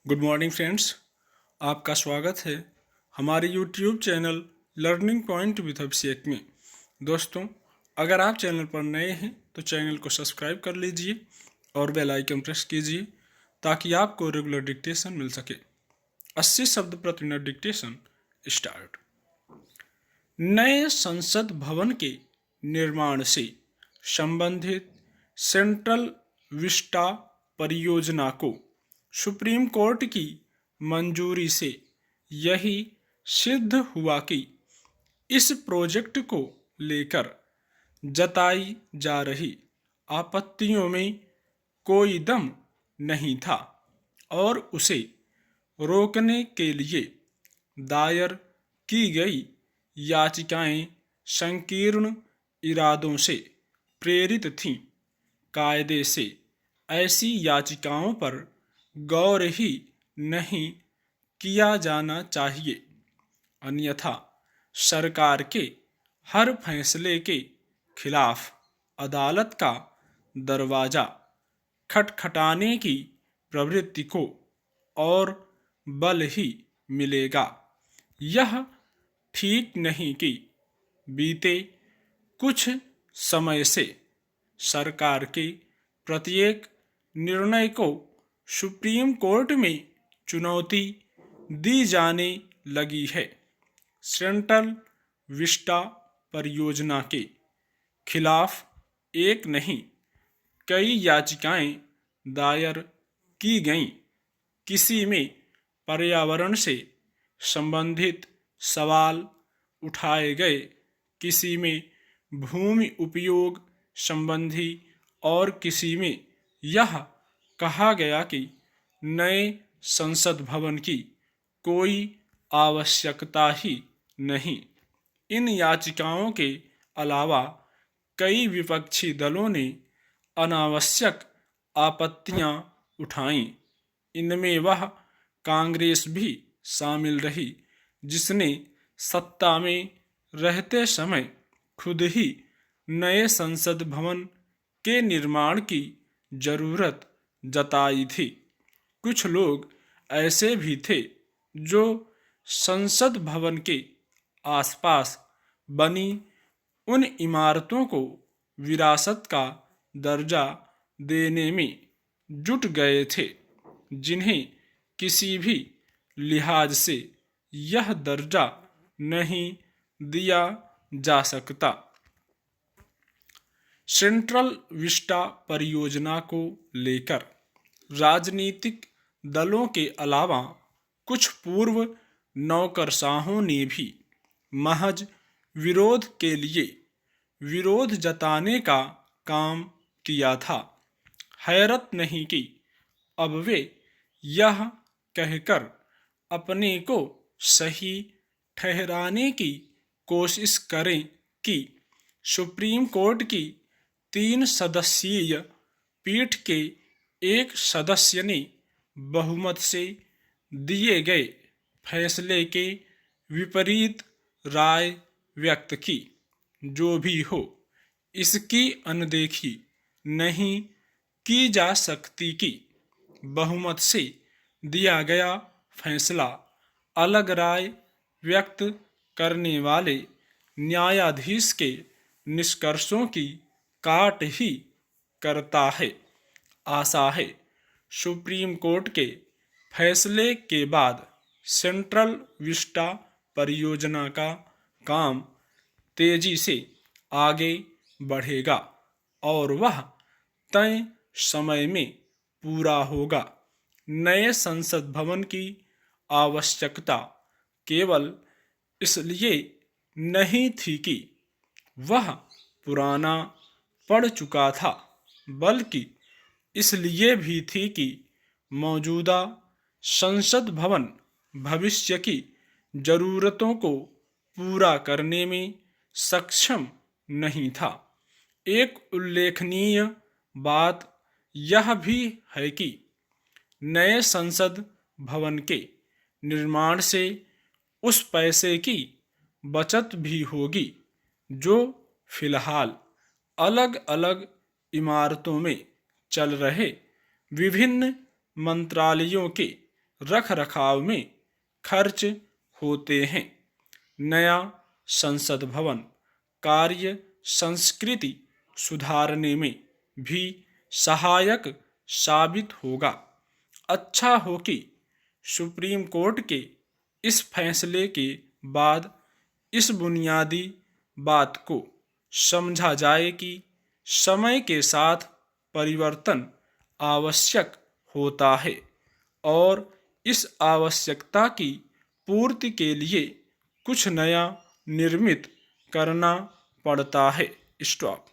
Good morning friends. आपका स्वागत है हमारे YouTube channel learning point with Abhishek में। दोस्तों, अगर आप चैनल पर नए हैं तो चैनल को सब्सक्राइब कर लीजिए और बेल आइकन प्रेस कीजिए ताकि आपको रेगुलर डिक्टेशन मिल सके। 80 शब्द प्रति मिनट डिक्टेशन स्टार्ट। नए संसद भवन के निर्माण से संबंधित सेंट्रल विस्टा परियोजना को सुप्रीम कोर्ट की मंजूरी से यही सिद्ध हुआ कि इस प्रोजेक्ट को लेकर जताई जा रही आपत्तियों में कोई दम नहीं था और उसे रोकने के लिए दायर की गई याचिकाएं संकीर्ण इरादों से प्रेरित थीं। कायदे से ऐसी याचिकाओं पर गौर ही नहीं किया जाना चाहिए, अन्यथा सरकार के हर फैसले के खिलाफ अदालत का दरवाजा खटखटाने की प्रवृत्ति को और बल ही मिलेगा। यह ठीक नहीं कि बीते कुछ समय से सरकार के प्रत्येक निर्णय को सुप्रीम कोर्ट में चुनौती दी जाने लगी है। सेंट्रल विस्टा परियोजना के खिलाफ एक नहीं कई याचिकाएं दायर की गईं। किसी में पर्यावरण से संबंधित सवाल उठाए गए, किसी में भूमि उपयोग संबंधी और किसी में यह कहा गया कि नए संसद भवन की कोई आवश्यकता ही नहीं। इन याचिकाओं के अलावा कई विपक्षी दलों ने अनावश्यक आपत्तियां उठाईं। इनमें वह कांग्रेस भी शामिल रही जिसने सत्ता में रहते समय खुद ही नए संसद भवन के निर्माण की जरूरत जताई थी। कुछ लोग ऐसे भी थे जो संसद भवन के आसपास बनी उन इमारतों को विरासत का दर्जा देने में जुट गए थे जिन्हें किसी भी लिहाज से यह दर्जा नहीं दिया जा सकता। सेंट्रल विस्टा परियोजना को लेकर राजनीतिक दलों के अलावा कुछ पूर्व नौकरशाहों ने भी महज विरोध के लिए विरोध जताने का काम किया था। हैरत नहीं कि अब वे यह कहकर अपने को सही ठहराने की कोशिश करें कि सुप्रीम कोर्ट की 3 सदस्यीय पीठ के एक सदस्य ने बहुमत से दिए गए फैसले के विपरीत राय व्यक्त की। जो भी हो, इसकी अनदेखी नहीं की जा सकती कि बहुमत से दिया गया फैसला अलग राय व्यक्त करने वाले न्यायाधीश के निष्कर्षों की काट ही करता है। आशा है सुप्रीम कोर्ट के फैसले के बाद सेंट्रल विस्टा परियोजना का काम तेजी से आगे बढ़ेगा और वह तय समय में पूरा होगा। नए संसद भवन की आवश्यकता केवल इसलिए नहीं थी कि वह पुराना पड़ चुका था, बल्कि इसलिए भी थी कि मौजूदा संसद भवन भविष्य की जरूरतों को पूरा करने में सक्षम नहीं था। एक उल्लेखनीय बात यह भी है कि नए संसद भवन के निर्माण से उस पैसे की बचत भी होगी जो फिलहाल अलग अलग इमारतों में चल रहे विभिन्न मंत्रालयों के रख रखाव में खर्च होते हैं। नया संसद भवन कार्य संस्कृति सुधारने में भी सहायक साबित होगा। अच्छा हो कि सुप्रीम कोर्ट के इस फैसले के बाद इस बुनियादी बात को समझा जाए कि समय के साथ परिवर्तन आवश्यक होता है और इस आवश्यकता की पूर्ति के लिए कुछ नया निर्मित करना पड़ता है। स्टॉप।